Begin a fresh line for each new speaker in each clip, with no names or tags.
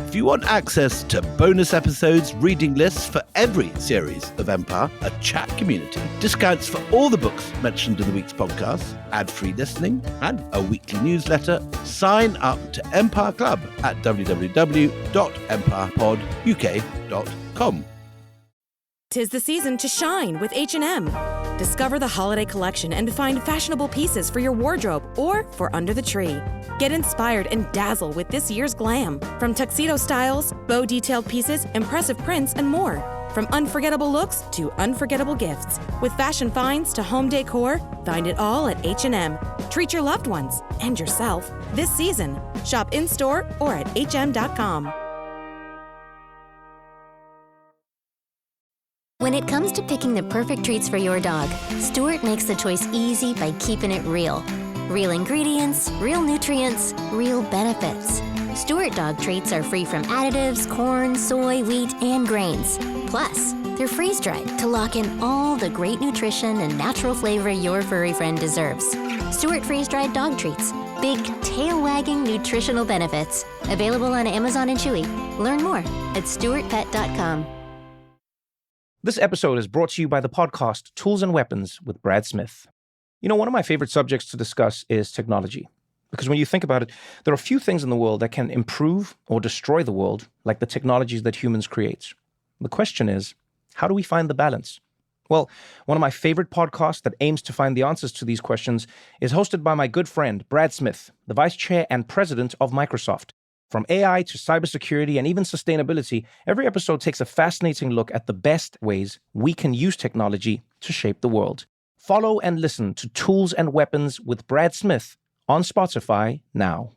If you want access to bonus episodes, reading lists for every series of Empire, a chat community, discounts for all the books mentioned in the week's podcast, ad-free listening, and a weekly newsletter, sign up to Empire Club at www.empirepoduk.com.
'Tis the season to shine with H&M. Discover the holiday collection and find fashionable pieces for your wardrobe or for under the tree. Get inspired and dazzle with this year's glam. From tuxedo styles, bow detailed pieces, impressive prints, and more. From unforgettable looks to unforgettable gifts. With fashion finds to home decor, find it all at H&M. Treat your loved ones and yourself this season. Shop in-store or at hm.com.
When it comes to picking the perfect treats for your dog, Stuart makes the choice easy by keeping it real. Real ingredients, real nutrients, real benefits. Stuart dog treats are free from additives, corn, soy, wheat, and grains. Plus, they're freeze-dried to lock in all the great nutrition and natural flavor your furry friend deserves. Stuart freeze-dried dog treats. Big, tail-wagging nutritional benefits. Available on Amazon and Chewy. Learn more at stuartpet.com.
This episode is brought to you by the podcast Tools and Weapons with Brad Smith. You know, one of my favorite subjects to discuss is technology. Because when you think about it, there are few things in the world that can improve or destroy the world like the technologies that humans create. The question is, how do we find the balance? Well, one of my favorite podcasts that aims to find the answers to these questions is hosted by my good friend, Brad Smith, the Vice Chair and President of Microsoft. From AI to cybersecurity and even sustainability, every episode takes a fascinating look at the best ways we can use technology to shape the world. Follow and listen to Tools and Weapons with Brad Smith on Spotify now.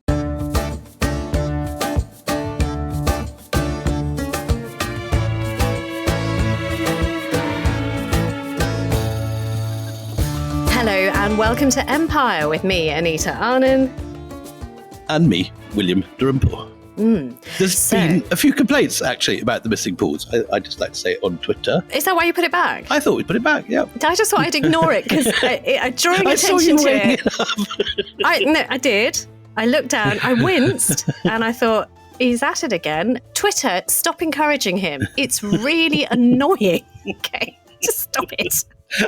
Hello and welcome to Empire with me, Anita Arnon.
And me, William Davenport. There's been a few complaints, actually, about the missing pools. I just like to say it on Twitter.
Is that why you put it back?
I thought we'd put it back, yeah.
I just thought I'd ignore it because drawing attention to it. I did. I looked down, I winced, and I thought, he's at it again. Twitter, stop encouraging him. It's really annoying. Okay, just stop it.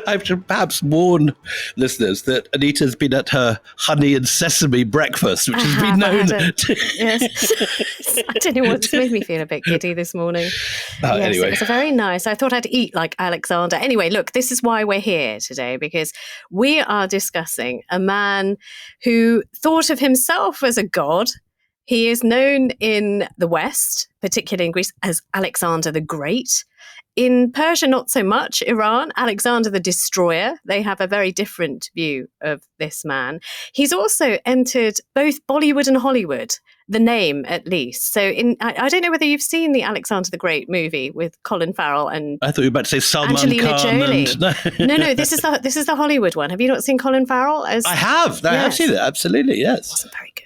I should perhaps warn listeners that Anita's been at her honey and sesame breakfast, which has been known to...
Yes. I don't know what's made me feel a bit giddy this morning.
Anyway.
It was very nice. I thought I'd eat like Alexander. Anyway, look, this is why we're here today, because we are discussing a man who thought of himself as a god. He is known in the West, particularly in Greece, as Alexander the Great. In Persia, not so much. Iran, Alexander the Destroyer. They have a very different view of this man. He's also entered both Bollywood and Hollywood, the name at least. So I don't know whether you've seen the Alexander the Great movie with Colin Farrell and
I thought you were about to say Salman
Angelina
Khan.
Jolie. No, this is the Hollywood one. Have you not seen Colin Farrell? I have.
I have seen it. Absolutely, yes.
Wasn't very good.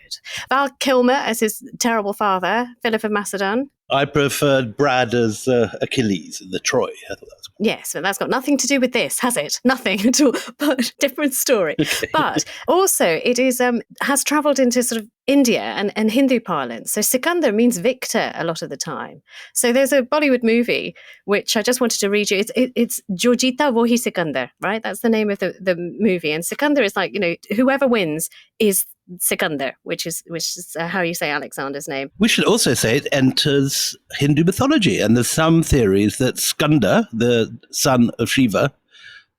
Val Kilmer as his terrible father, Philip of Macedon.
I preferred Brad as Achilles in the Troy. I thought that was cool.
Yes, but that's got nothing to do with this, has it? Nothing at all, but different story. Okay. But also it is has travelled into sort of India and Hindu parlance. So Sikandar means victor a lot of the time. So there's a Bollywood movie, which I just wanted to read you. It's Jojita Wohi Sikandar, right? That's the name of the movie. And Sikandar is like, whoever wins is Sikandar, which is how you say Alexander's name.
We should also say it enters Hindu mythology, and there's some theories that Skanda, the son of Shiva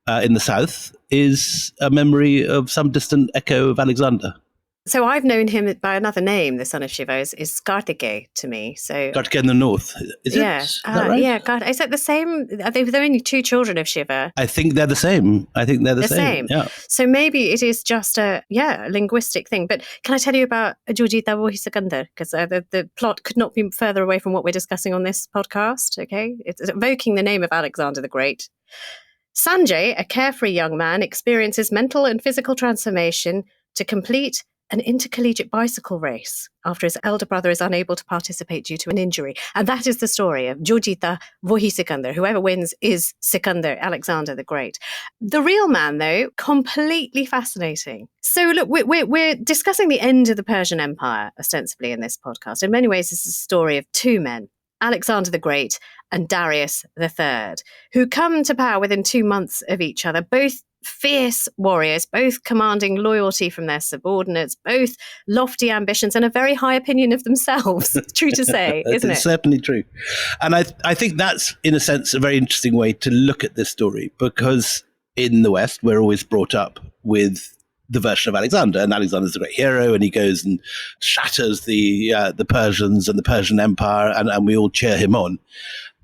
in the south, is a memory of some distant echo of Alexander.
So I've known him by another name, the son of Shiva, is Kartikeya to me. So
Kartikeya in the north, is it? Is that right?
Yeah, is that the same? They're only two children of Shiva.
I think they're the same. The same. Yeah.
So maybe it is just a linguistic thing. But can I tell you about Jojita Wohi Sikandar? Because the plot could not be further away from what we're discussing on this podcast, okay? It's evoking the name of Alexander the Great. Sanjay, a carefree young man, experiences mental and physical transformation to complete an intercollegiate bicycle race after his elder brother is unable to participate due to an injury. And that is the story of Jojita Vohi Sikandar. Whoever wins is Sikandar, Alexander the Great. The real man, though, completely fascinating. So look, we're discussing the end of the Persian Empire, ostensibly, in this podcast. In many ways, this is a story of two men, Alexander the Great and Darius III, who come to power within 2 months of each other, both fierce warriors, both commanding loyalty from their subordinates, both lofty ambitions and a very high opinion of themselves. True to say, isn't it?
It's certainly true. And I think that's, in a sense, a very interesting way to look at this story, because in the West, we're always brought up with the version of Alexander, and Alexander's a great hero, and he goes and shatters the Persians and the Persian Empire, and we all cheer him on.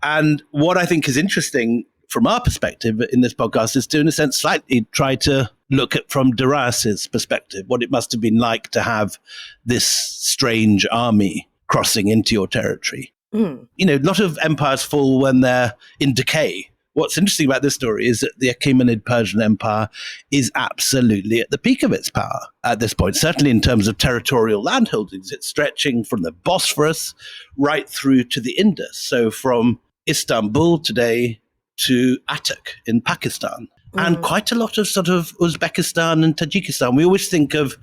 And what I think is interesting from our perspective in this podcast is to, in a sense, slightly try to look at from Darius's perspective, what it must have been like to have this strange army crossing into your territory. You know, a lot of empires fall when they're in decay. What's interesting about this story is that the Achaemenid Persian Empire is absolutely at the peak of its power at this point, certainly in terms of territorial landholdings. It's stretching from the Bosphorus right through to the Indus. So from Istanbul today to Attock in Pakistan, and quite a lot of sort of Uzbekistan and Tajikistan. We always think of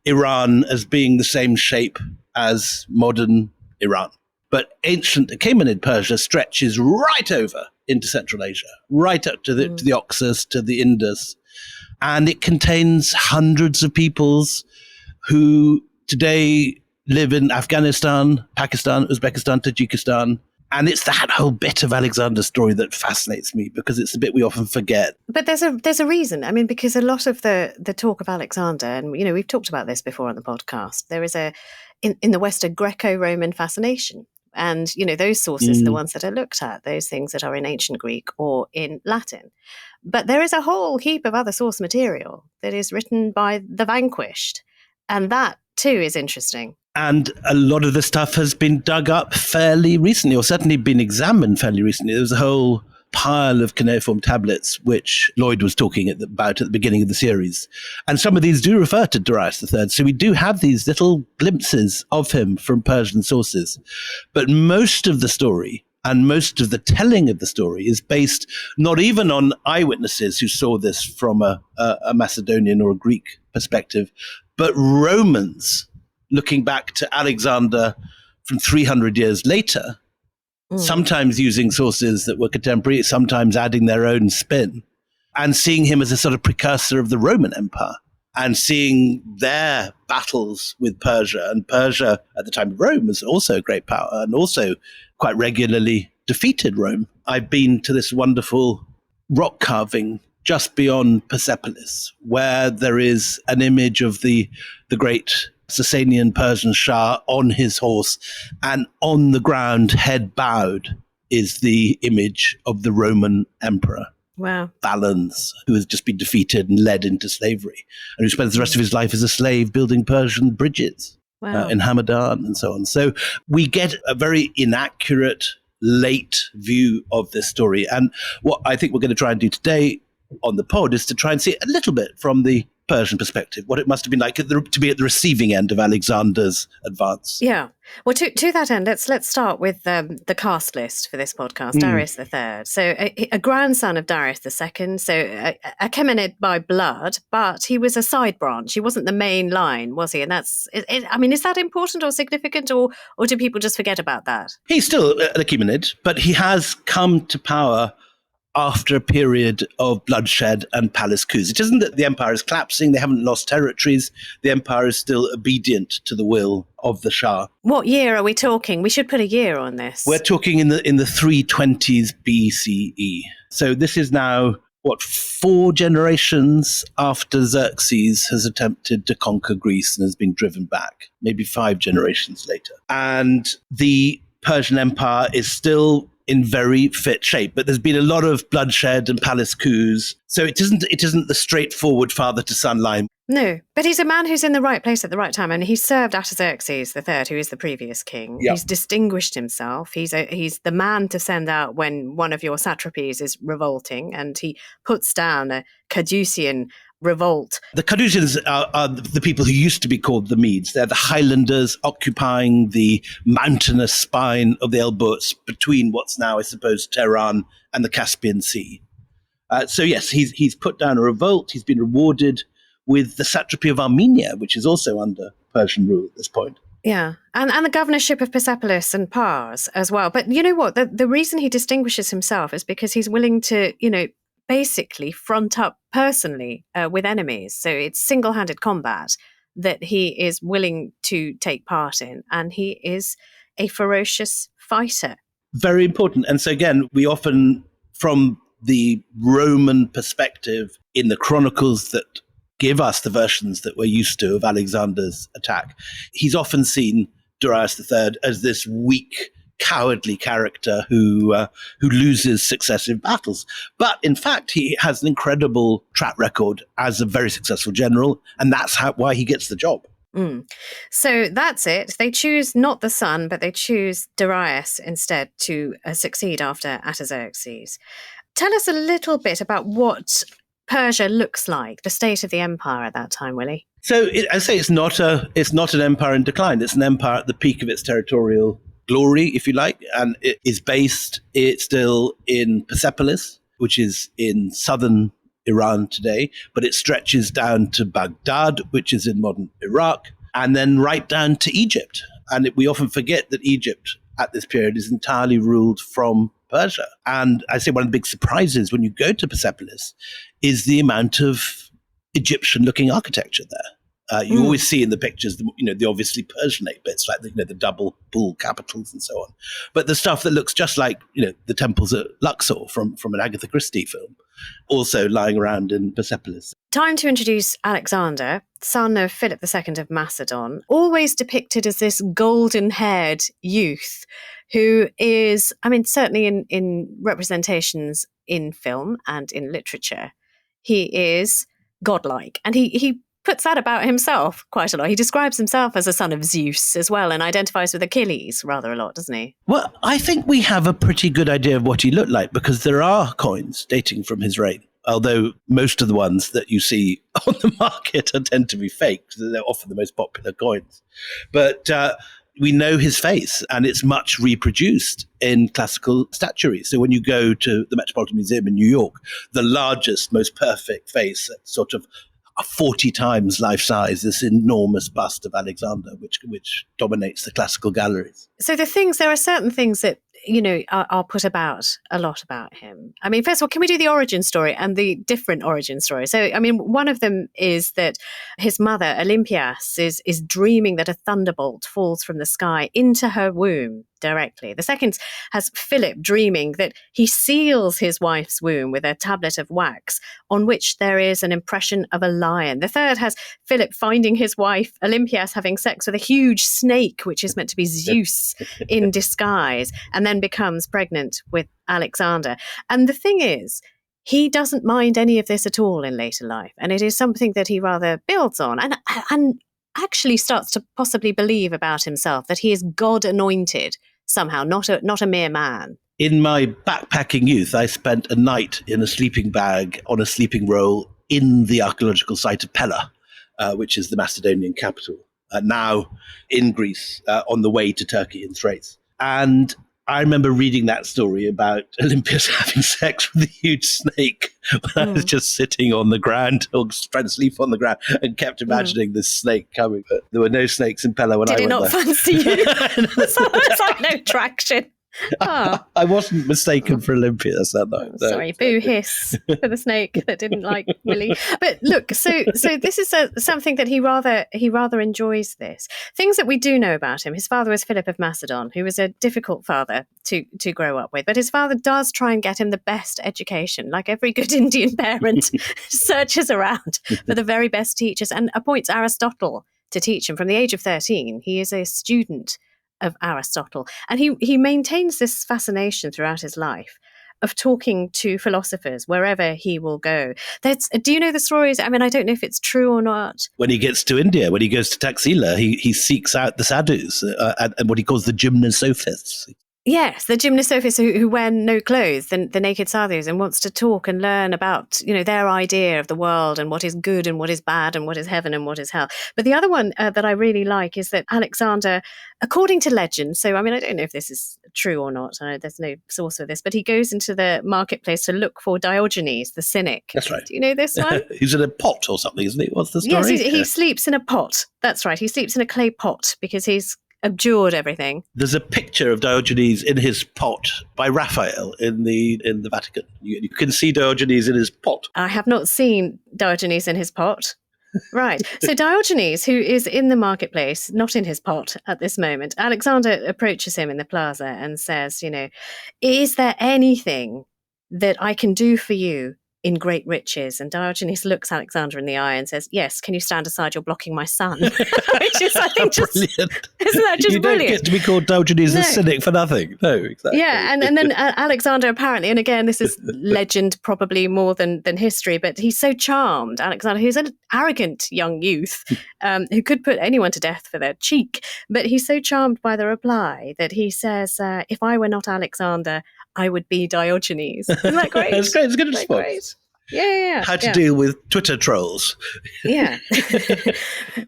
Iran as being the same shape as modern Iran. But ancient Achaemenid Persia stretches right over into Central Asia, right up to the Oxus, to the Indus. And it contains hundreds of peoples who today live in Afghanistan, Pakistan, Uzbekistan, Tajikistan. And it's that whole bit of Alexander's story that fascinates me, because it's the bit we often forget.
But there's a reason. I mean, because a lot of the talk of Alexander, and you know, we've talked about this before on the podcast, there is in the West a Greco-Roman fascination. And, you know, those sources are the ones that are looked at, those things that are in ancient Greek or in Latin. But there is a whole heap of other source material that is written by the vanquished. And that, too, is interesting.
And a lot of the stuff has been dug up fairly recently, or certainly been examined fairly recently. There was a whole pile of cuneiform tablets, which Lloyd was talking about at the beginning of the series. And some of these do refer to Darius III. So we do have these little glimpses of him from Persian sources. But most of the story and most of the telling of the story is based not even on eyewitnesses who saw this from a Macedonian or a Greek perspective, but Romans looking back to Alexander from 300 years later, sometimes using sources that were contemporary, sometimes adding their own spin, and seeing him as a sort of precursor of the Roman Empire, and seeing their battles with Persia. And Persia, at the time of Rome, was also a great power and also quite regularly defeated Rome. I've been to this wonderful rock carving just beyond Persepolis, where there is an image of the great Sasanian Persian Shah on his horse, and on the ground, head bowed, is the image of the Roman emperor.
Wow.
Valens, who has just been defeated and led into slavery, and who spends the rest of his life as a slave building Persian bridges in Hamadan and so on. So we get a very inaccurate, late view of this story. And what I think we're going to try and do today on the pod is to try and see a little bit from the Persian perspective, what it must have been like to be at the receiving end of Alexander's advance.
Yeah. Well, to that end, let's start with the cast list for this podcast, Darius III. So a grandson of Darius II, so Achaemenid by blood, but he was a side branch. He wasn't the main line, was he? And that's, I mean, is that important or significant, or do people just forget about that?
He's still an Achaemenid, but he has come to power after a period of bloodshed and palace coups. It isn't that the empire is collapsing, they haven't lost territories, the empire is still obedient to the will of the Shah.
What year are we talking? We should put a year on this.
We're talking in the 320s BCE. So this is now, 4 generations after Xerxes has attempted to conquer Greece and has been driven back, maybe 5 generations later. And the Persian Empire is still in very fit shape, but there's been a lot of bloodshed and palace coups. So it isn't the straightforward father to son line.
No, but he's a man who's in the right place at the right time, and he served Artaxerxes III, who is the previous king.
Yep.
He's distinguished himself. He's the man to send out when one of your satrapies is revolting, and he puts down a Caducean revolt.
The Cadusians are the people who used to be called the Medes. They're the Highlanders occupying the mountainous spine of the Elburz between what's now, I suppose, Tehran and the Caspian Sea. So yes, he's put down a revolt. He's been rewarded with the satrapy of Armenia, which is also under Persian rule at this point.
Yeah, and the governorship of Persepolis and Pars as well. But you know what? The reason he distinguishes himself is because he's willing to, basically front up personally with enemies. So it's single-handed combat that he is willing to take part in. And he is a ferocious fighter.
Very important. And so again, we often, from the Roman perspective in the chronicles that give us the versions that we're used to of Alexander's attack, he's often seen, Darius III, as this weak, cowardly character who loses successive battles. But in fact, he has an incredible track record as a very successful general, and that's why he gets the job.
So that's it. They choose not the son, but they choose Darius instead to succeed after Artaxerxes. Tell us a little bit about what Persia looks like, the state of the empire at that time, Willie.
So I say it's not an empire in decline. It's an empire at the peak of its territorial glory, if you like, and it is based still in Persepolis, which is in southern Iran today, but it stretches down to Baghdad, which is in modern Iraq, and then right down to Egypt. And we often forget that Egypt at this period is entirely ruled from Persia. And I say one of the big surprises when you go to Persepolis is the amount of Egyptian-looking architecture there. You always see in the pictures, the obviously Persianate bits, like the double bull capitals and so on. But the stuff that looks just like, the temples at Luxor from an Agatha Christie film, also lying around in Persepolis.
Time to introduce Alexander, son of Philip II of Macedon, always depicted as this golden-haired youth who is, certainly in representations in film and in literature, he is godlike. And he puts that about himself quite a lot. He describes himself as a son of Zeus as well and identifies with Achilles rather a lot, doesn't he?
Well, I think we have a pretty good idea of what he looked like because there are coins dating from his reign, although most of the ones that you see on the market tend to be fake because they're often the most popular coins. But we know his face, and it's much reproduced in classical statuary. So when you go to the Metropolitan Museum in New York, the largest, most perfect face, sort of 40 times life size, this enormous bust of Alexander, which dominates the classical galleries.
So there are certain things that, are put about a lot about him. First of all, can we do the origin story and the different origin stories? So, one of them is that his mother, Olympias, is dreaming that a thunderbolt falls from the sky into her womb directly. The second has Philip dreaming that he seals his wife's womb with a tablet of wax on which there is an impression of a lion. The third has Philip finding his wife, Olympias, having sex with a huge snake, which is meant to be Zeus in disguise, and then becomes pregnant with Alexander. And the thing is, he doesn't mind any of this at all in later life. And it is something that he rather builds on and actually starts to possibly believe about himself, that he is God anointed somehow, not a mere man.
In my backpacking youth, I spent a night in a sleeping bag on a sleeping roll in the archaeological site of Pella, which is the Macedonian capital, now in Greece, on the way to Turkey and Thrace. And I remember reading that story about Olympias having sex with a huge snake when I was just sitting on the ground or trying to sleep on the ground and kept imagining this snake coming. But there were no snakes in Pella when I went there.
Did it not fancy you? So it's like no traction. Oh.
I wasn't mistaken for Olympias that night. No.
Sorry, boo hiss for the snake that didn't like Willie. But look, so this is something that he rather enjoys this. Things that we do know about him. His father was Philip of Macedon, who was a difficult father to grow up with. But his father does try and get him the best education, like every good Indian parent searches around for the very best teachers and appoints Aristotle to teach him from the age of 13. He is a student of Aristotle. And he maintains this fascination throughout his life of talking to philosophers wherever he will go. Do you know the stories? I don't know if it's true or not.
When he gets to India, when he goes to Taxila, he seeks out the sadhus and what he calls the gymnosophists.
Yes, the gymnast Sophist who wear no clothes, the naked sadhus, and wants to talk and learn about, their idea of the world and what is good and what is bad and what is heaven and what is hell. But the other one that I really like is that Alexander, according to legend, so I mean, I don't know if this is true or not, there's no source for this, but he goes into the marketplace to look for Diogenes, the cynic.
That's right.
Do you know this one?
He's in a pot or something, isn't he? What's the story?
Yes, he sleeps in a pot. That's right. He sleeps in a clay pot because he's abjured everything.
There's a picture of Diogenes in his pot by Raphael in the Vatican. You can see Diogenes in his pot.
I have not seen Diogenes in his pot. Right. So Diogenes, who is in the marketplace, not in his pot at this moment, Alexander approaches him in the plaza and says, is there anything that I can do for you in great riches? And Diogenes looks Alexander in the eye and says, yes, can you stand aside? You're blocking my sun. Which is, I think,
brilliant.
Isn't that just
you
brilliant?
You don't get to be called Diogenes the cynic for nothing. No, exactly.
Yeah, and then Alexander apparently, and again, this is legend probably more than history, but he's so charmed, Alexander, who's an arrogant young youth who could put anyone to death for their cheek, but he's so charmed by the reply that he says, if I were not Alexander, I would be Diogenes. Isn't that great?
That's great. It's a good response.
Great? Yeah.
How to deal with Twitter trolls.
Yeah.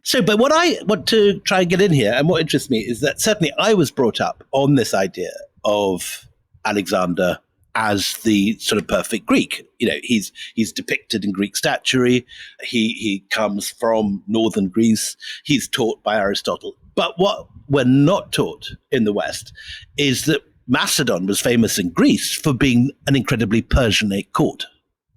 So, but what I want to try and get in here, and what interests me, is that certainly I was brought up on this idea of Alexander as the sort of perfect Greek. He's depicted in Greek statuary. He comes from northern Greece. He's taught by Aristotle. But what we're not taught in the West is that Macedon was famous in Greece for being an incredibly Persianate court.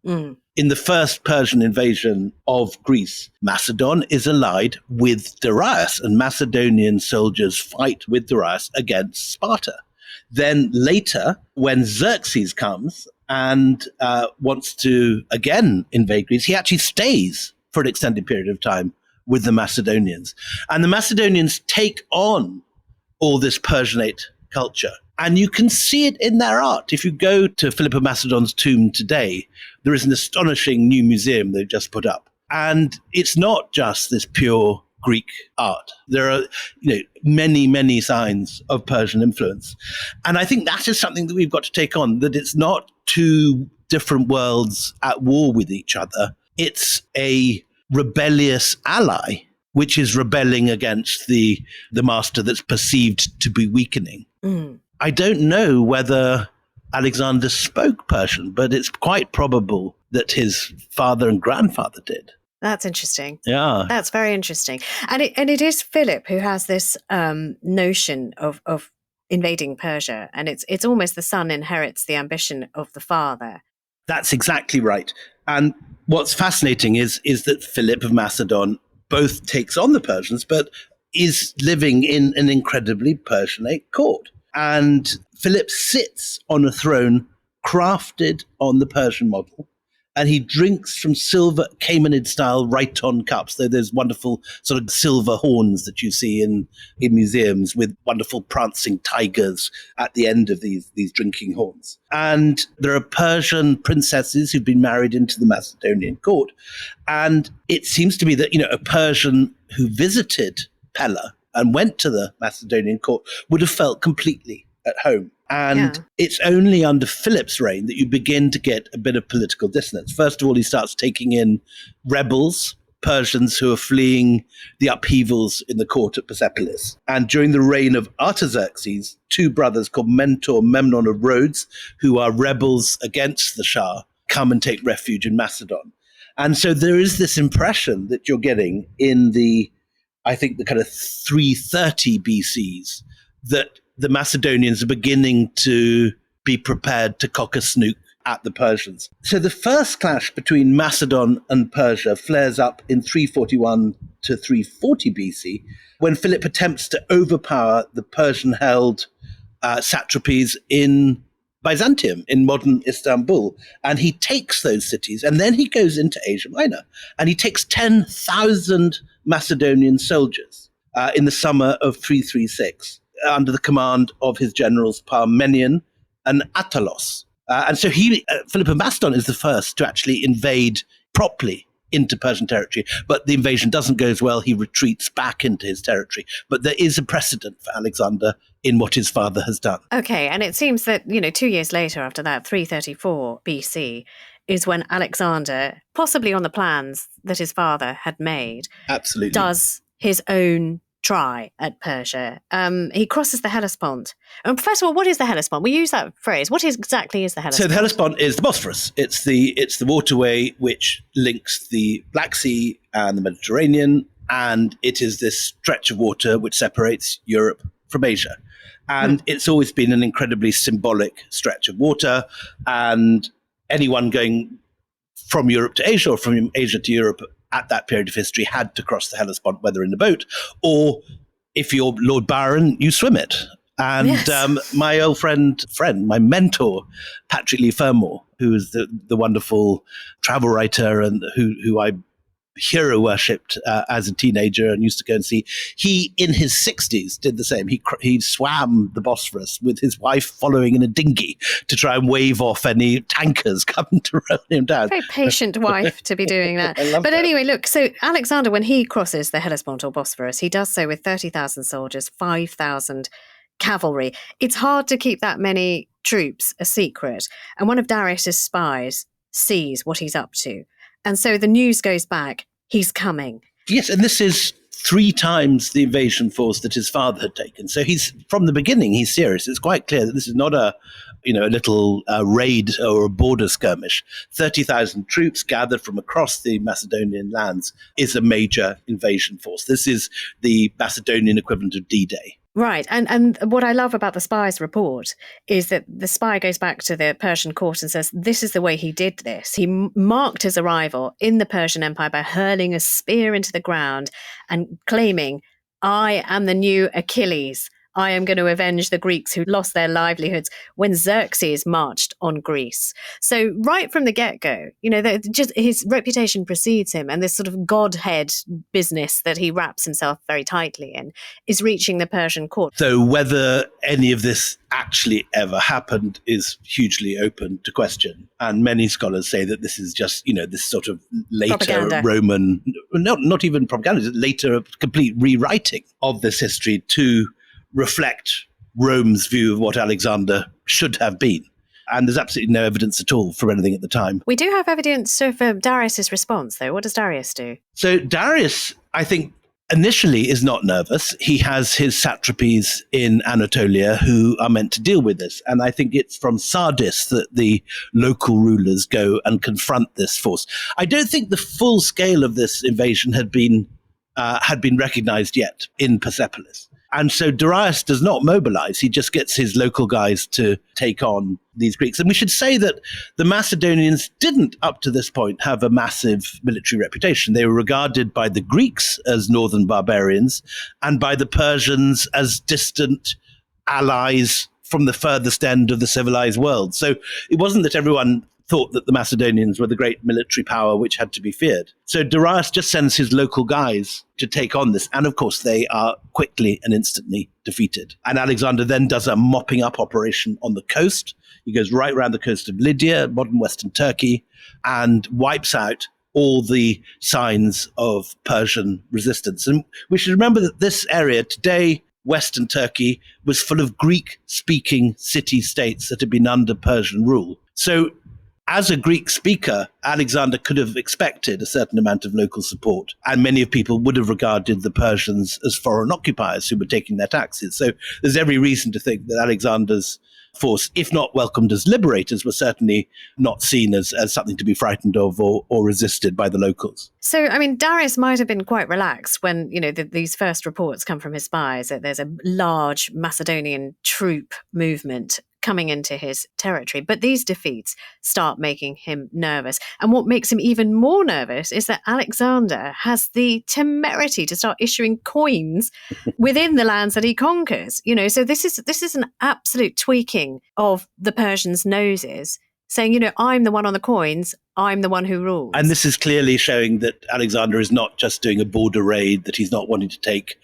Mm.
In the first Persian invasion of Greece, Macedon is allied with Darius, and Macedonian soldiers fight with Darius against Sparta. Then later, when Xerxes comes and wants to again invade Greece, he actually stays for an extended period of time with the Macedonians. And the Macedonians take on all this Persianate culture. And you can see it in their art. If you go to Philip of Macedon's tomb today, there is an astonishing new museum they've just put up. And it's not just this pure Greek art. There are, many, many signs of Persian influence. And I think that is something that we've got to take on, that it's not two different worlds at war with each other. It's a rebellious ally, which is rebelling against the master that's perceived to be weakening.
Mm.
I don't know whether Alexander spoke Persian, but it's quite probable that his father and grandfather did.
That's interesting.
Yeah.
That's very interesting. And it is Philip who has this notion of invading Persia. And it's almost the son inherits the ambition of the father.
That's exactly right. And what's fascinating is that Philip of Macedon both takes on the Persians, but is living in an incredibly Persianate court. And Philip sits on a throne crafted on the Persian model, and he drinks from silver Caymanid-style Rhiton cups. Those wonderful sort of silver horns that you see in museums with wonderful prancing tigers at the end of these drinking horns. And there are Persian princesses who've been married into the Macedonian court. And it seems to be that, a Persian who visited Pella and went to the Macedonian court would have felt completely at home. And It's only under Philip's reign that you begin to get a bit of political dissonance. First of all, he starts taking in rebels, Persians who are fleeing the upheavals in the court at Persepolis. And during the reign of Artaxerxes, two brothers called Mentor, Memnon of Rhodes, who are rebels against the Shah, come and take refuge in Macedon. And so there is this impression that you're getting in the kind of 330 BCs, that the Macedonians are beginning to be prepared to cock a snook at the Persians. So the first clash between Macedon and Persia flares up in 341 to 340 BC, when Philip attempts to overpower the Persian-held satrapies in Byzantium, in modern Istanbul. And he takes those cities, and then he goes into Asia Minor, and he takes 10,000 Macedonian soldiers in the summer of 336, under the command of his generals Parmenion and Attalos. And so Philip of Macedon is the first to actually invade properly into Persian territory, but the invasion doesn't go as well. He retreats back into his territory. But there is a precedent for Alexander in what his father has done.
Okay, and it seems that, 2 years later after that, 334 BC, is when Alexander, possibly on the plans that his father had made,
Absolutely,
does his own try at Persia. He crosses the Hellespont. First of all, what is the Hellespont? We use that phrase. What exactly is the Hellespont?
So the Hellespont is the Bosphorus. It's the waterway which links the Black Sea and the Mediterranean, and it is this stretch of water which separates Europe from Asia. And it's always been an incredibly symbolic stretch of water, and anyone going from Europe to Asia or from Asia to Europe at that period of history had to cross the Hellespont, whether in a boat or, if you're Lord Byron, you swim it. And
Yes.
My old friend, my mentor, Patrick Leigh Fermor, who is the wonderful travel writer and who I hero worshipped as a teenager and used to go and see. He, in his 60s, did the same. He swam the Bosphorus with his wife following in a dinghy to try and wave off any tankers coming to roll him down.
Very patient wife to be doing that.
I love
But
that.
anyway, look, so Alexander, when he crosses the Hellespont or Bosphorus, he does so with 30,000 soldiers, 5,000 cavalry. It's hard to keep that many troops a secret. And one of Darius's spies sees what he's up to. And so the news goes back, he's coming.
Yes, and this is 3 times the invasion force that his father had taken. So from the beginning, he's serious. It's quite clear that this is not a little raid or a border skirmish. 30,000 troops gathered from across the Macedonian lands is a major invasion force. This is the Macedonian equivalent of D-Day.
Right. And what I love about the spy's report is that the spy goes back to the Persian court and says, this is the way he did this. He marked his arrival in the Persian Empire by hurling a spear into the ground and claiming, I am the new Achilles. I am going to avenge the Greeks who lost their livelihoods when Xerxes marched on Greece. So right from the get-go, just his reputation precedes him, and this sort of godhead business that he wraps himself very tightly in is reaching the Persian court.
So whether any of this actually ever happened is hugely open to question. And many scholars say that this is just, this sort of later
Propaganda.
Roman, not even propaganda, later complete rewriting of this history to reflect Rome's view of what Alexander should have been. And there's absolutely no evidence at all for anything at the time.
We do have evidence of Darius's response, though. What does Darius do?
So Darius, I think, initially is not nervous. He has his satrapies in Anatolia who are meant to deal with this. And I think it's from Sardis that the local rulers go and confront this force. I don't think the full scale of this invasion had been recognized yet in Persepolis. And so Darius does not mobilize. He just gets his local guys to take on these Greeks. And we should say that the Macedonians didn't, up to this point, have a massive military reputation. They were regarded by the Greeks as northern barbarians and by the Persians as distant allies from the furthest end of the civilized world. So it wasn't that everyone thought that the Macedonians were the great military power which had to be feared. So Darius just sends his local guys to take on this. And of course, they are quickly and instantly defeated. And Alexander then does a mopping up operation on the coast. He goes right around the coast of Lydia, modern Western Turkey, and wipes out all the signs of Persian resistance. And we should remember that this area today, Western Turkey, was full of Greek-speaking city-states that had been under Persian rule. So as a Greek speaker, Alexander could have expected a certain amount of local support, and many of people would have regarded the Persians as foreign occupiers who were taking their taxes. So there's every reason to think that Alexander's force, if not welcomed as liberators, were certainly not seen as something to be frightened of or resisted by the locals.
So, I mean, Darius might have been quite relaxed when, these first reports come from his spies that there's a large Macedonian troop movement coming into his territory. But these defeats start making him nervous. And what makes him even more nervous is that Alexander has the temerity to start issuing coins within the lands that he conquers. So this is an absolute tweaking of the Persians' noses, saying, I'm the one on the coins, I'm the one who rules.
And this is clearly showing that Alexander is not just doing a border raid, that he's not wanting to take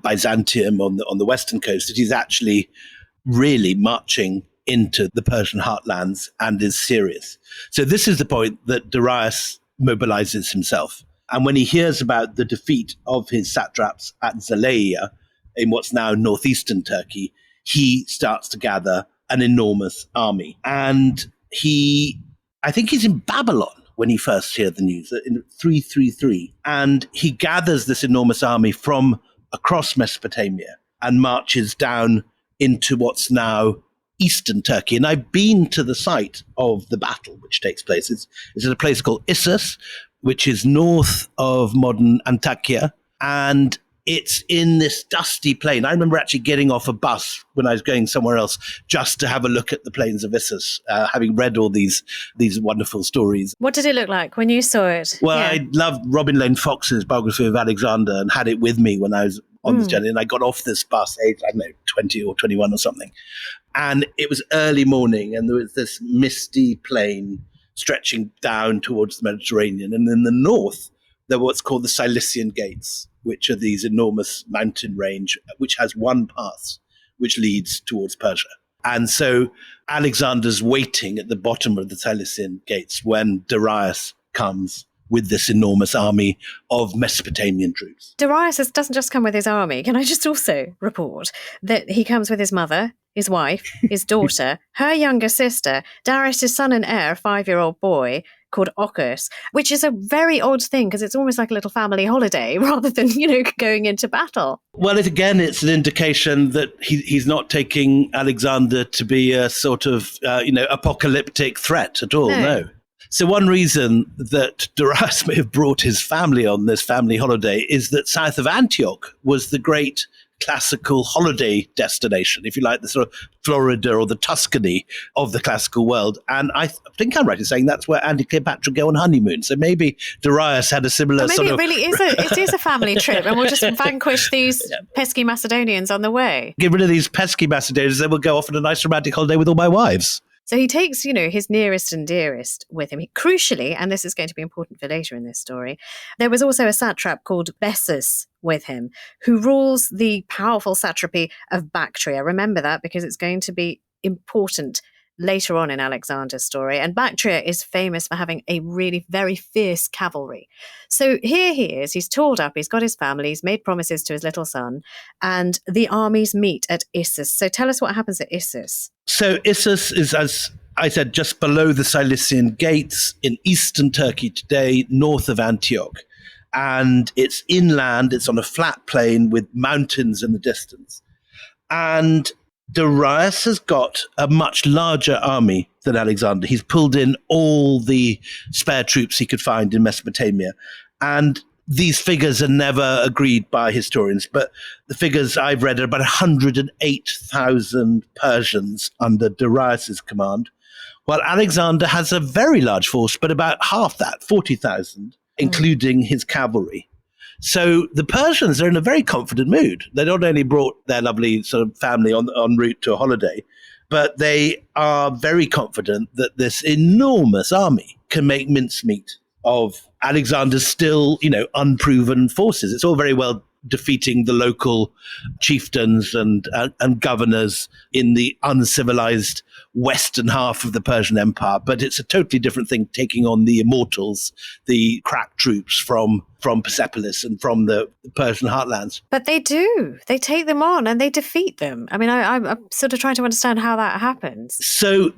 Byzantium on the western coast, that he's actually really marching into the Persian heartlands and is serious. So this is the point that Darius mobilizes himself. And when he hears about the defeat of his satraps at Zalaia, in what's now northeastern Turkey, he starts to gather an enormous army. And I think he's in Babylon when he first hears the news, in 333. And he gathers this enormous army from across Mesopotamia and marches down into what's now eastern Turkey. And I've been to the site of the battle which takes place. It's at a place called Issus, which is north of modern Antakya. And it's in this dusty plain. I remember actually getting off a bus when I was going somewhere else just to have a look at the plains of Issus, having read all these wonderful stories.
What did it look like when you saw it?
Well, I loved Robin Lane Fox's biography of Alexander and had it with me when I was on this journey. And I got off this bus age, 20 or 21 or something. And it was early morning and there was this misty plain stretching down towards the Mediterranean. And in the north, there were what's called the Cilician Gates, which are these enormous mountain range, which has one path which leads towards Persia. And so Alexander's waiting at the bottom of the Cilician Gates when Darius comes with this enormous army of Mesopotamian troops.
Darius doesn't just come with his army. Can I just also report that he comes with his mother, his wife, his daughter, her younger sister, Darius' son and heir, a 5-year-old boy called Ocus, which is a very odd thing because it's almost like a little family holiday rather than, going into battle.
Well, it's an indication that he's not taking Alexander to be a sort of, apocalyptic threat at all, no. So one reason that Darius may have brought his family on this family holiday is that south of Antioch was the great classical holiday destination, if you like, the sort of Florida or the Tuscany of the classical world. And I think I'm right in saying that's where Andy and Cleopatra go on honeymoon. So maybe Darius had a similar
maybe it really is a family trip and we'll just vanquish these pesky Macedonians on the way.
Get rid of these pesky Macedonians, then we'll go off on a nice romantic holiday with all my wives.
So he takes, his nearest and dearest with him. Crucially, and this is going to be important for later in this story, there was also a satrap called Bessus with him, who rules the powerful satrapy of Bactria. Remember that because it's going to be important later on in Alexander's story. And Bactria is famous for having a really very fierce cavalry. So here he is, he's tooled up, he's got his family, he's made promises to his little son, and the armies meet at Issus. So tell us what happens at Issus.
So Issus is, as I said, just below the Cilician Gates in eastern Turkey today, north of Antioch. And it's inland, it's on a flat plain with mountains in the distance. And Darius has got a much larger army than Alexander. He's pulled in all the spare troops he could find in Mesopotamia. And these figures are never agreed by historians, but the figures I've read are about 108,000 Persians under Darius's command, while Alexander has a very large force, but about half that, 40,000, including his cavalry. So the Persians are in a very confident mood. They not only brought their lovely sort of family en route to a holiday, but they are very confident that this enormous army can make mincemeat of Alexander's still, unproven forces. It's all very well defeating the local chieftains and governors in the uncivilized western half of the Persian Empire, but it's a totally different thing taking on the immortals, the crack troops from Persepolis and from the Persian heartlands.
But they do. They take them on and they defeat them. I mean, I'm sort of trying to understand how that happens.
So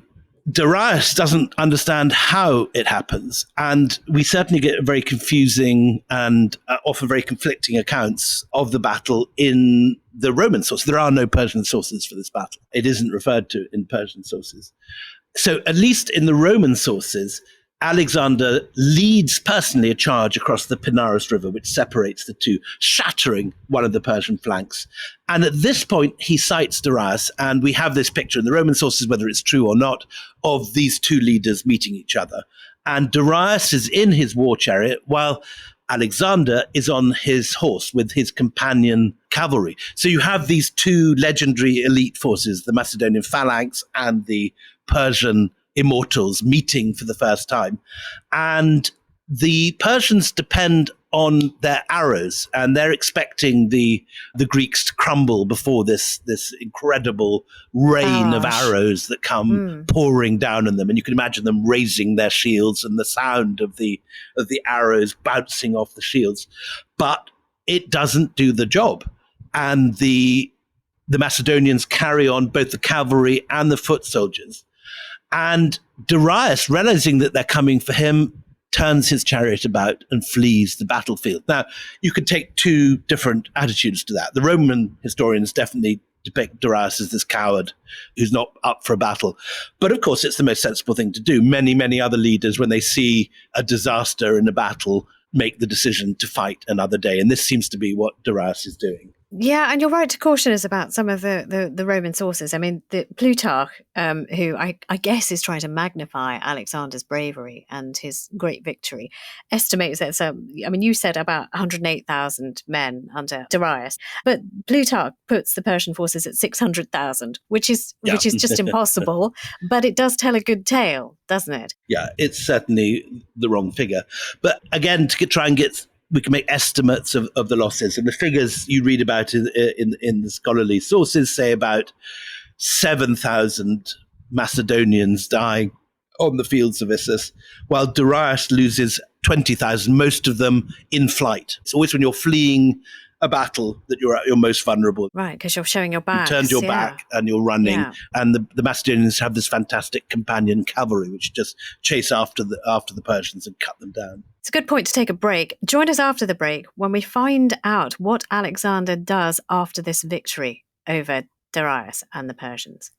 Darius doesn't understand how it happens, and we certainly get very confusing and often very conflicting accounts of the battle in the Roman sources. There are no Persian sources for this battle. It isn't referred to in Persian sources. So at least in the Roman sources, Alexander leads personally a charge across the Pinaris River, which separates the two, shattering one of the Persian flanks. And at this point, he cites Darius, and we have this picture in the Roman sources, whether it's true or not, of these two leaders meeting each other. And Darius is in his war chariot, while Alexander is on his horse with his companion cavalry. So you have these two legendary elite forces, the Macedonian phalanx and the Persian immortals meeting for the first time. And the Persians depend on their arrows, and they're expecting the Greeks to crumble before this incredible rain of arrows that come pouring down on them. And you can imagine them raising their shields and the sound of the arrows bouncing off the shields. But it doesn't do the job. And the Macedonians carry on, both the cavalry and the foot soldiers. And Darius, realizing that they're coming for him, turns his chariot about and flees the battlefield. Now, you could take two different attitudes to that. The Roman historians definitely depict Darius as this coward who's not up for a battle. But of course, it's the most sensible thing to do. Many, many other leaders, when they see a disaster in a battle, make the decision to fight another day. And this seems to be what Darius is doing.
Yeah, and you're right to caution us about some of the Roman sources. I mean, Plutarch, who I guess is trying to magnify Alexander's bravery and his great victory, estimates that you said about 108,000 men under Darius, but Plutarch puts the Persian forces at 600,000, which is just impossible, but it does tell a good tale, doesn't it?
Yeah, it's certainly the wrong figure. But again, we can make estimates of the losses. And the figures you read about in the scholarly sources say about 7,000 Macedonians dying on the fields of Issus, while Darius loses 20,000, most of them in flight. It's always when you're fleeing a battle that you're at your most vulnerable.
Right, because you're showing your back.
You turned your back and you're running. Yeah. And the Macedonians have this fantastic companion cavalry, which just chase after the Persians and cut them down.
It's a good point to take a break. Join us after the break when we find out what Alexander does after this victory over Darius and the Persians.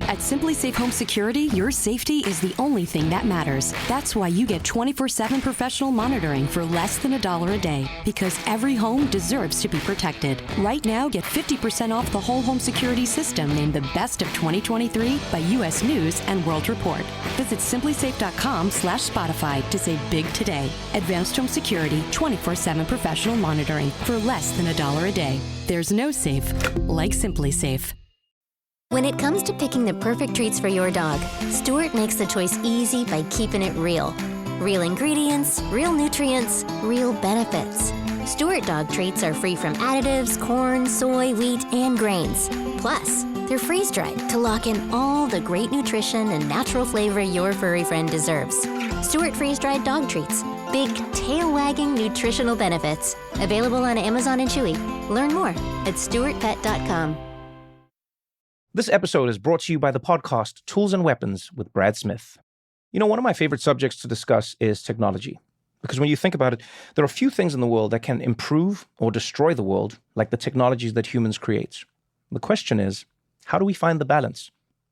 At Simply Safe Home Security, your safety is the only thing that matters. That's why you get 24/7 professional monitoring for less than $1 a day, because every home deserves to be protected. Right now, get 50% off the whole home security system named the best of 2023 by U.S. News and World Report. Visit simplysafe.com/Spotify to save big today. Advanced Home Security, 24/7 professional monitoring for less than $1 a day. There's no safe like Simply Safe.
When it comes to picking the perfect treats for your dog, Stuart makes the choice easy by keeping it real. Real ingredients, real nutrients, real benefits. Stuart dog treats are free from additives, corn, soy, wheat, and grains. Plus, they're freeze-dried to lock in all the great nutrition and natural flavor your furry friend deserves. Stuart freeze-dried dog treats. Big, tail-wagging nutritional benefits. Available on Amazon and Chewy. Learn more at stuartpet.com.
This episode is brought to you by the podcast Tools and Weapons with Brad Smith. You know, one of my favorite subjects to discuss is technology. Because when you think about it, there are few things in the world that can improve or destroy the world like the technologies that humans create. The question is, how do we find the balance?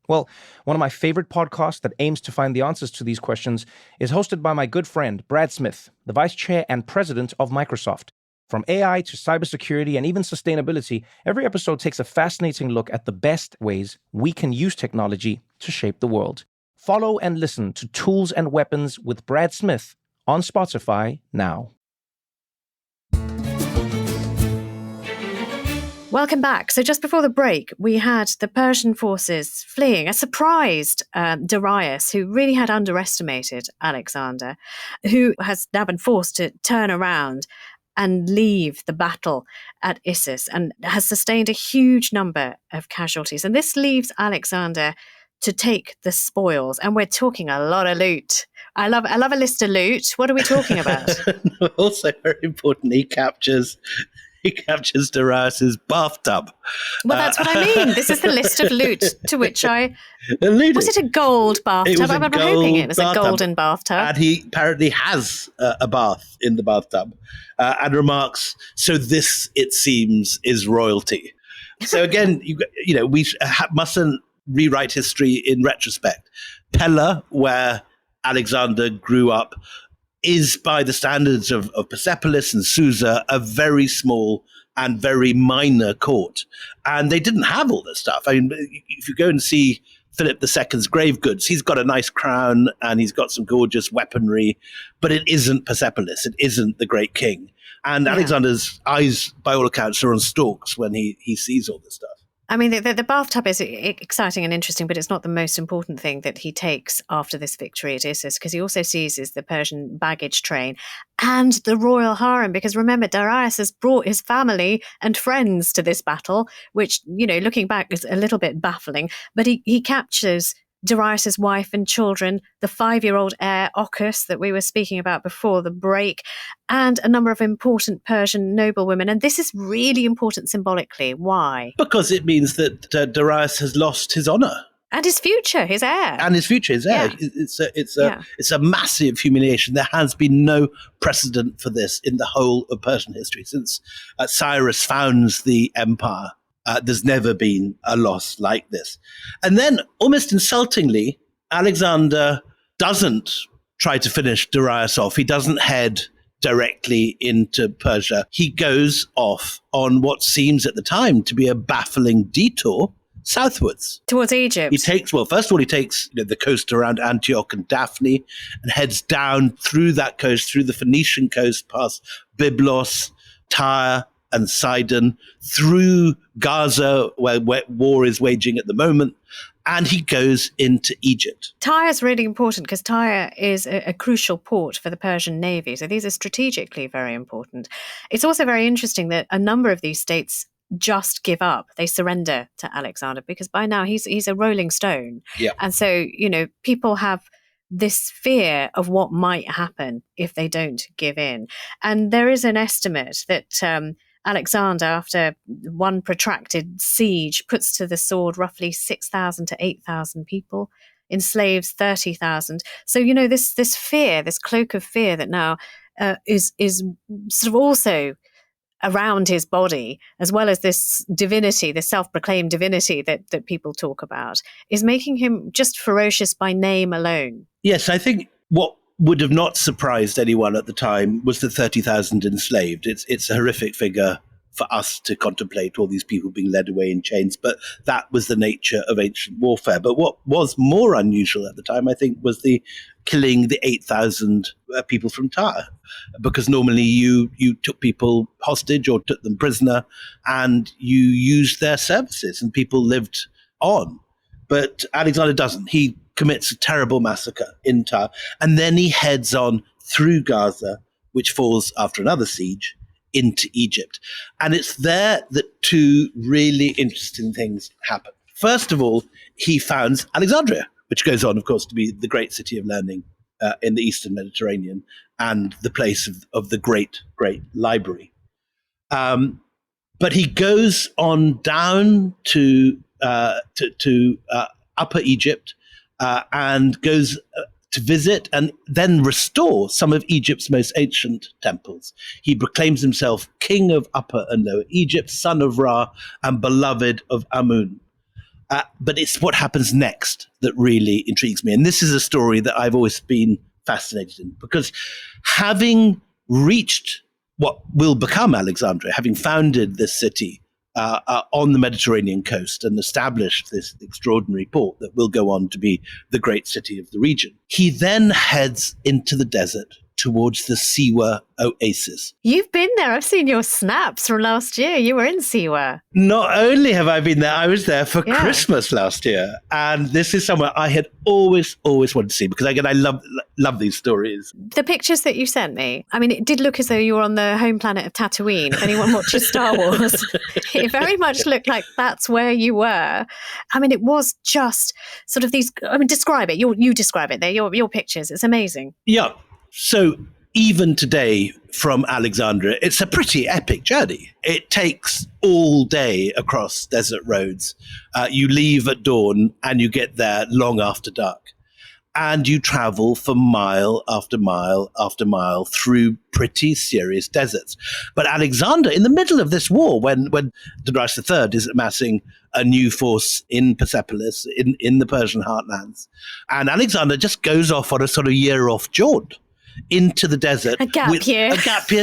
Well, one of my favorite podcasts that aims to find the answers to these questions is hosted by my good friend, Brad Smith, the Vice Chair and President of Microsoft. From AI to cybersecurity and even sustainability, every episode takes a fascinating look at the best ways we can use technology to shape the world. Follow and listen to Tools and Weapons with Brad Smith on Spotify now.
Welcome back. So just before the break, we had the Persian forces fleeing, a surprised Darius, who really had underestimated Alexander, who has now been forced to turn around and leave the battle at Issus, and has sustained a huge number of casualties. And this leaves Alexander to take the spoils. And we're talking a lot of loot. I love a list of loot. What are we talking about?
Also, very important, he captures Darius's bathtub.
Well, that's what I mean. This is the list of loot to which I alluded. Was it a gold bathtub? I'm hoping it was a golden bathtub.
And he apparently has a bath in the bathtub, and remarks, "So this, it seems, is royalty." So again, we mustn't rewrite history in retrospect. Pella, where Alexander grew up, is, by the standards of Persepolis and Susa, a very small and very minor court. And they didn't have all this stuff. I mean, if you go and see Philip II's grave goods, he's got a nice crown and he's got some gorgeous weaponry, but it isn't Persepolis. It isn't the great king. And Alexander's eyes, by all accounts, are on stalks when he sees all this stuff.
I mean, the bathtub is exciting and interesting, but it's not the most important thing that he takes after this victory at Issus, because he also seizes the Persian baggage train and the royal harem. Because remember, Darius has brought his family and friends to this battle, which, looking back is a little bit baffling. But he captures Darius's wife and children, the 5-year-old heir Ochus that we were speaking about before the break, and a number of important Persian noblewomen. And this is really important symbolically. Why?
Because it means that Darius has lost his honor.
And his future, his heir.
Yeah. It's a massive humiliation. There has been no precedent for this in the whole of Persian history. Since Cyrus founds the empire, there's never been a loss like this. And then, almost insultingly, Alexander doesn't try to finish Darius off. He doesn't head directly into Persia. He goes off on what seems at the time to be a baffling detour southwards.
Towards Egypt.
First of all, he takes the coast around Antioch and Daphne and heads down through that coast, through the Phoenician coast, past Byblos, Tyre, and Sidon, through Gaza, where war is waging at the moment, and he goes into Egypt.
Tyre is really important because Tyre is a crucial port for the Persian navy. So these are strategically very important. It's also very interesting that a number of these states just give up. They surrender to Alexander because by now he's a rolling stone.
Yeah.
And so, people have this fear of what might happen if they don't give in. And there is an estimate that Alexander, after one protracted siege, puts to the sword roughly 6,000 to 8,000 people, enslaves 30,000. So, this fear, this cloak of fear that now is sort of also around his body, as well as this divinity, this self-proclaimed divinity that people talk about, is making him just ferocious by name alone.
Yes, I think what would have not surprised anyone at the time was the 30,000 enslaved. It's a horrific figure for us to contemplate, all these people being led away in chains, but that was the nature of ancient warfare. But what was more unusual at the time, I think, was the killing the 8,000 people from Tyre, because normally you took people hostage or took them prisoner and you used their services and people lived on. But Alexander doesn't. He commits a terrible massacre in Tyre, and then he heads on through Gaza, which falls after another siege, into Egypt. And it's there that two really interesting things happen. First of all, he founds Alexandria, which goes on, of course, to be the great city of learning in the Eastern Mediterranean and the place of the great library. But he goes on down to Upper Egypt and goes to visit and then restore some of Egypt's most ancient temples. He proclaims himself king of Upper and Lower Egypt, son of Ra, and beloved of Amun. But it's what happens next that really intrigues me. And this is a story that I've always been fascinated in, because having reached what will become Alexandria, having founded this city on the Mediterranean coast and established this extraordinary port that will go on to be the great city of the region, he then heads into the desert towards the Siwa oasis.
You've been there. I've seen your snaps from last year. You were in Siwa.
Not only have I been there, I was there for Christmas last year. And this is somewhere I had always wanted to see, because again, I love these stories.
The pictures that you sent me, I mean, it did look as though you were on the home planet of Tatooine. If anyone watches Star Wars, it very much looked like that's where you were. I mean, it was just sort of these, describe it. You describe it. They're your pictures. It's amazing.
Yeah. So even today from Alexandria, it's a pretty epic journey. It takes all day across desert roads. You leave at dawn and you get there long after dark. And you travel for mile after mile after mile through pretty serious deserts. But Alexander, in the middle of this war, when Darius III is amassing a new force in Persepolis, in the Persian heartlands, and Alexander just goes off on a sort of year-off jaunt into the desert.
A gap year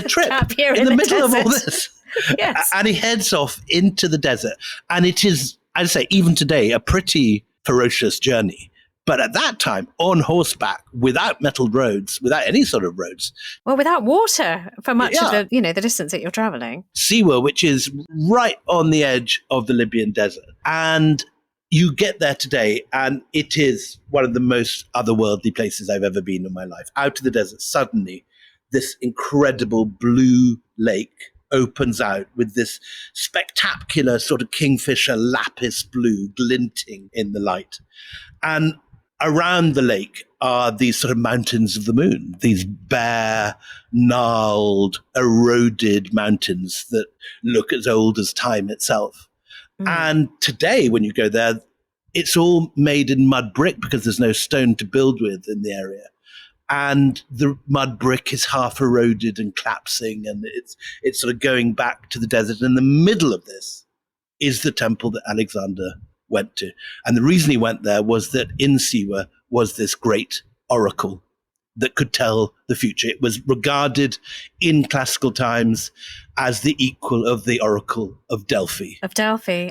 trip in the middle of all this.
Yes.
And he heads off into the desert. And it is, I'd say, even today, a pretty ferocious journey. But at that time, on horseback, without metalled roads, without any sort of roads.
Well, without water for much of the, the distance that you're traveling.
Siwa, which is right on the edge of the Libyan desert. And you get there today, and it is one of the most otherworldly places I've ever been in my life. Out of the desert, suddenly, this incredible blue lake opens out with this spectacular sort of kingfisher lapis blue glinting in the light. And around the lake are these sort of mountains of the moon, these bare, gnarled, eroded mountains that look as old as time itself. And today, when you go there, it's all made in mud brick because there's no stone to build with in the area. And the mud brick is half eroded and collapsing, and it's sort of going back to the desert. In the middle of this is the temple that Alexander went to. And the reason he went there was that in Siwa was this great oracle that could tell the future. It was regarded in classical times as the equal of the oracle of Delphi.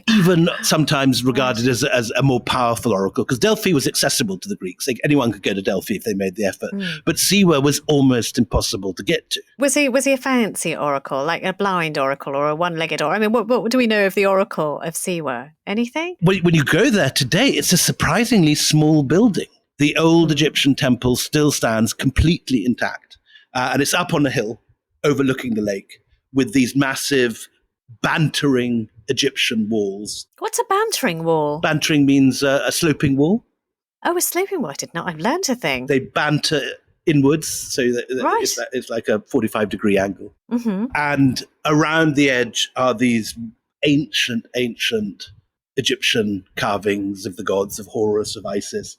Even sometimes regarded as a more powerful oracle, because Delphi was accessible to the Greeks. Like, anyone could go to Delphi if they made the effort. But Siwa was almost impossible to get to.
Was he a fancy oracle, like a blind oracle or a one-legged oracle? I mean, what do we know of the oracle of Siwa? Anything?
When you go there today, it's a surprisingly small building. The old Egyptian temple still stands completely intact. And it's up on a hill overlooking the lake with these massive bantering Egyptian walls.
What's a bantering wall?
Bantering means a sloping wall.
Oh, a sloping wall. I did not. I've learned a thing.
They banter inwards, so that
Right.
it's like a 45-degree angle. And around the edge are these ancient Egyptian carvings of the gods, of Horus, of Isis.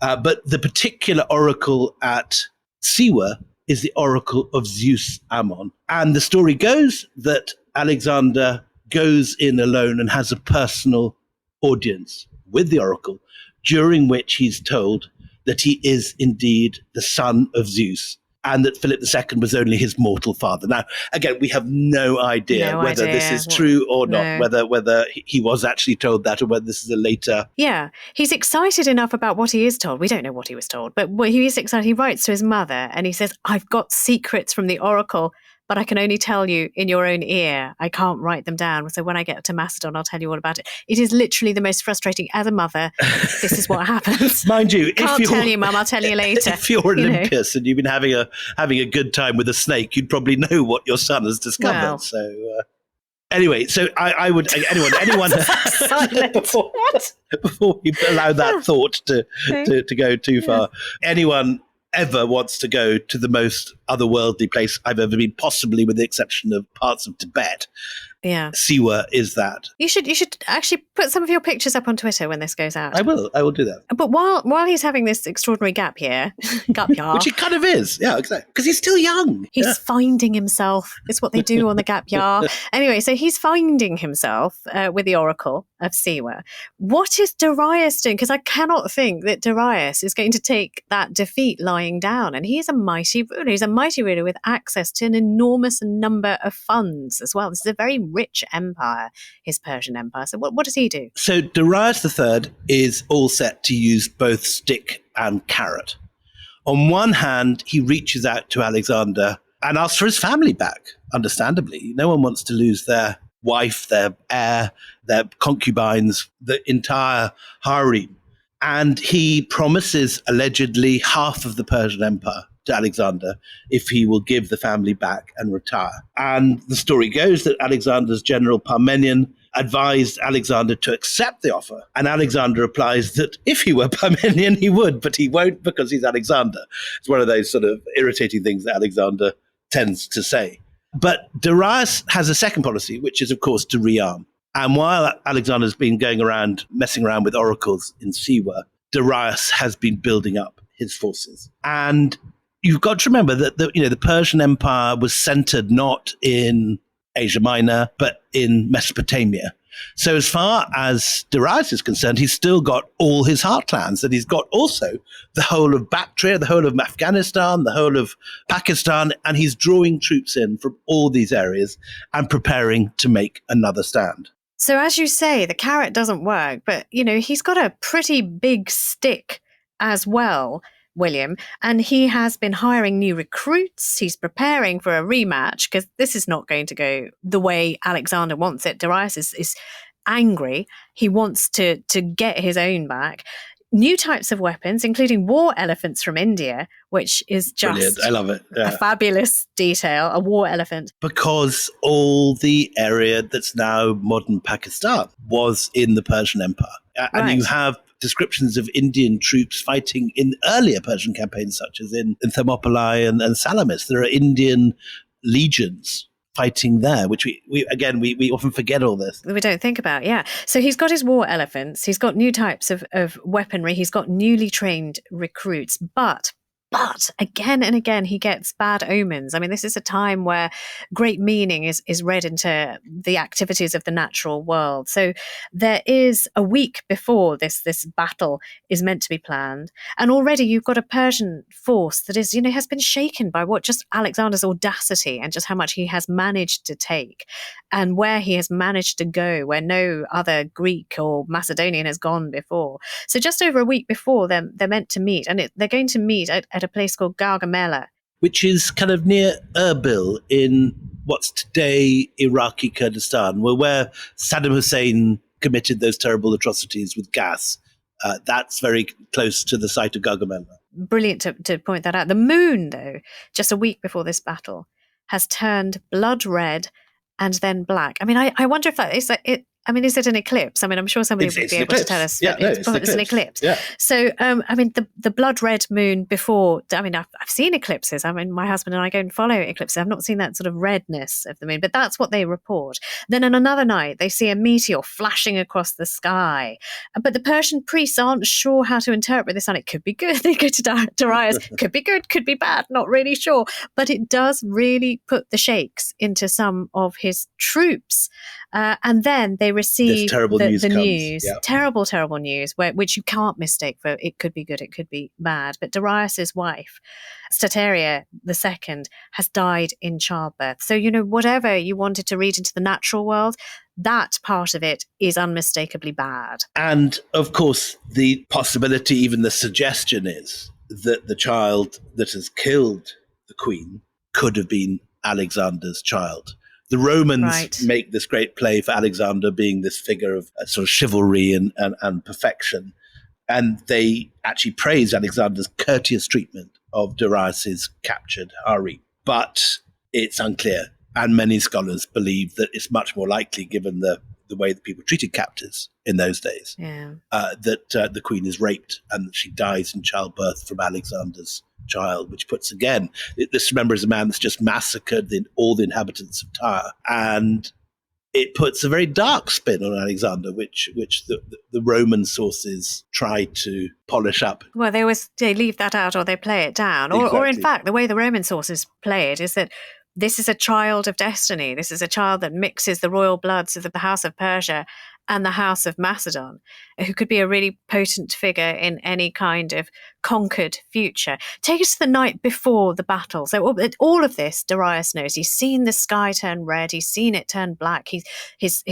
But the particular oracle at Siwa is the oracle of Zeus Ammon. And the story goes that Alexander goes in alone and has a personal audience with the oracle, during which he's told that he is indeed the son of Zeus, and that Philip II was only his mortal father. Now, again, we have no idea whether this is true or not, whether he was actually told that or whether this is a later...
Yeah, he's excited enough about what he is told. We don't know what he was told, but he is excited. He writes to his mother and he says, I've got secrets from the oracle, but I can only tell you in your own ear. I can't write them down. So when I get to Macedon, I'll tell you all about it. It is literally the most frustrating. As a mother, this is what happens.
Mind you,
Can't tell you, Mum. I'll tell you later.
If you're Olympus and you've been having a good time with a snake, you'd probably know what your son has discovered.
Well.
So anyway, so I would anyone before we allow that thought to go too far. Anyone ever wants to go to the most otherworldly place I've ever been, possibly with the exception of parts of Tibet.
Yeah.
Siwa is that.
You should actually put some of your pictures up on Twitter when this goes out.
I will do that.
But while he's having this extraordinary gap year,
which he kind of is, yeah, exactly, because he's still young.
He's finding himself. It's what they do on the gap year. Anyway, so he's finding himself with the oracle of Siwa. What is Darius doing? Because I cannot think that Darius is going to take that defeat lying down. And he is a mighty ruler. He's a mighty ruler with access to an enormous number of funds as well. This is a very rich empire, his Persian empire. So what does he do?
So Darius III is all set to use both stick and carrot. On one hand, he reaches out to Alexander and asks for his family back, understandably. No one wants to lose their wife, their heir, their concubines, the entire harem. And he promises, allegedly, half of the Persian empire to Alexander if he will give the family back and retire. And the story goes that Alexander's general Parmenion advised Alexander to accept the offer. And Alexander replies that if he were Parmenion, he would, but he won't because he's Alexander. It's one of those sort of irritating things that Alexander tends to say. But Darius has a second policy, which is, of course, to rearm. And while Alexander's been going around, messing around with oracles in Siwa, Darius has been building up his forces. And you've got to remember that the Persian Empire was centered not in Asia Minor, but in Mesopotamia. So as far as Darius is concerned, he's still got all his heartlands, and he's got also the whole of Bactria, the whole of Afghanistan, the whole of Pakistan, and he's drawing troops in from all these areas and preparing to make another stand.
So as you say, the carrot doesn't work, but, he's got a pretty big stick as well, William, and he has been hiring new recruits. He's preparing for a rematch because this is not going to go the way Alexander wants it. Darius is angry. He wants to get his own back. New types of weapons, including war elephants from India, which is just
brilliant. I love it.
a fabulous detail, a war elephant.
Because all the area that's now modern Pakistan was in the Persian Empire. And you have descriptions of Indian troops fighting in earlier Persian campaigns, such as in Thermopylae and Salamis. There are Indian legions fighting there, which we often forget all this.
We don't think about, yeah. So he's got his war elephants, he's got new types of weaponry, he's got newly trained recruits, but again and again, he gets bad omens. I mean, this is a time where great meaning is read into the activities of the natural world. So there is a week before this battle is meant to be planned. And already you've got a Persian force that is, has been shaken by what just Alexander's audacity and just how much he has managed to take and where he has managed to go, where no other Greek or Macedonian has gone before. So just over a week before they're meant to meet, and they're going to meet at a place called Gargamella,
which is kind of near Erbil in what's today Iraqi Kurdistan, where Saddam Hussein committed those terrible atrocities with gas. That's very close to the site of Gargamella.
Brilliant to point that out. The moon, though, just a week before this battle, has turned blood red and then black. I mean, I wonder if that is it. I mean, is it an eclipse? I mean, I'm sure somebody would be able to tell us.
Yeah, it's
an eclipse.
Yeah.
So, I mean, the blood red moon before, I mean, I've seen eclipses. I mean, my husband and I go and follow eclipses. I've not seen that sort of redness of the moon, but that's what they report. Then on another night, they see a meteor flashing across the sky. But the Persian priests aren't sure how to interpret this. And it could be good. They go to Darius. Could be good, could be bad. Not really sure. But it does really put the shakes into some of his troops. And then they receive the news,
yeah.
terrible news, which you can't mistake for it could be good, it could be bad. But Darius's wife, Stateria II, has died in childbirth. So, whatever you wanted to read into the natural world, that part of it is unmistakably bad.
And of course, the possibility, even the suggestion is that the child that has killed the queen could have been Alexander's child. The Romans make this great play for Alexander being this figure of sort of chivalry and perfection. And they actually praise Alexander's courteous treatment of Darius's captured harem. But it's unclear. And many scholars believe that it's much more likely, given the way that people treated captives in those days, that the queen is raped and that she dies in childbirth from Alexander's child, which puts, again, this, remember, is a man that's just massacred all the inhabitants of Tyre. And it puts a very dark spin on Alexander, which the Roman sources try to polish up.
Well, they leave that out or they play it down.
Exactly.
Or in fact, the way the Roman sources play it is that this is a child of destiny. This is a child that mixes the royal bloods of the House of Persia and the House of Macedon, who could be a really potent figure in any kind of conquered future. Take us to the night before the battle. So all of this, Darius knows. He's seen the sky turn red. He's seen it turn black. His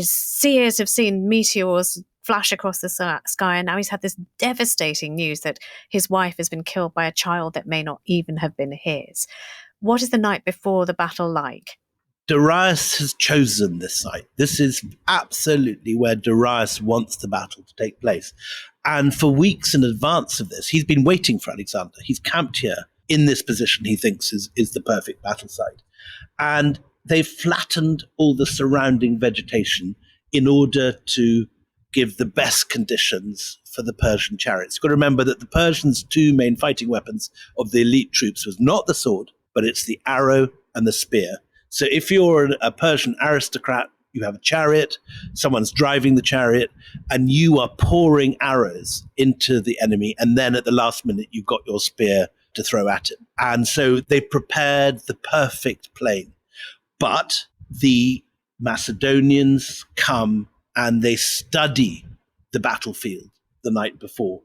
seers have seen meteors flash across the sky, and now he's had this devastating news that his wife has been killed by a child that may not even have been his. What is the night before the battle like?
Darius has chosen this site. This is absolutely where Darius wants the battle to take place. And for weeks in advance of this, he's been waiting for Alexander. He's camped here in this position he thinks is the perfect battle site. And they've flattened all the surrounding vegetation in order to give the best conditions for the Persian chariots. You've got to remember that the Persians' two main fighting weapons of the elite troops was not the sword, but it's the arrow and the spear. So if you're a Persian aristocrat, you have a chariot, someone's driving the chariot, and you are pouring arrows into the enemy, and then at the last minute, you've got your spear to throw at him. And so they prepared the perfect plain. But the Macedonians come and they study the battlefield the night before.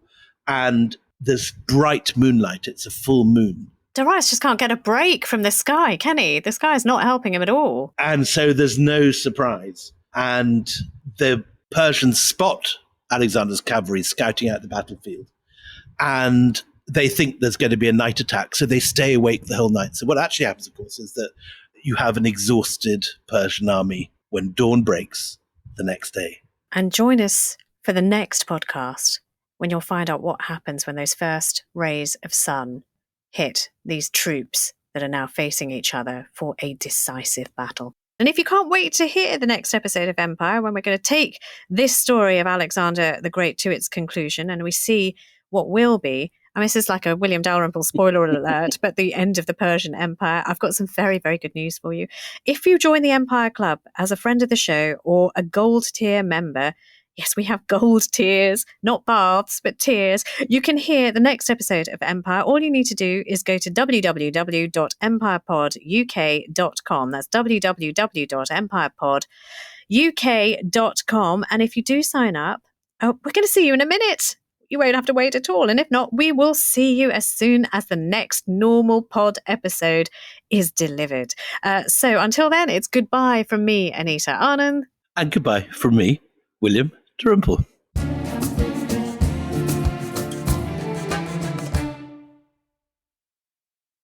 And there's bright moonlight. It's a full moon.
Darius just can't get a break from the sky, can he? The sky is not helping him at all.
And so there's no surprise. And the Persians spot Alexander's cavalry scouting out the battlefield. and they think there's going to be a night attack, so they stay awake the whole night. So what actually happens, of course, is that you have an exhausted Persian army when dawn breaks the next day.
And join us for the next podcast when you'll find out what happens when those first rays of sun hit these troops that are now facing each other for a decisive battle. And if you can't wait to hear the next episode of Empire, when we're going to take this story of Alexander the Great to its conclusion, and we see what will be, I mean, this is like a William Dalrymple spoiler alert, but the end of the Persian Empire, I've got some very, very good news for you. If you join the Empire Club as a friend of the show or a gold tier member, yes, we have gold tiers, not baths, but tiers. You can hear the next episode of Empire. All you need to do is go to www.empirepoduk.com. That's www.empirepoduk.com. And if you do sign up, we're going to see you in a minute. You won't have to wait at all. And if not, we will see you as soon as the next normal pod episode is delivered. So until then, it's goodbye from me, Anita Anand.
And goodbye from me, William Dalrymple.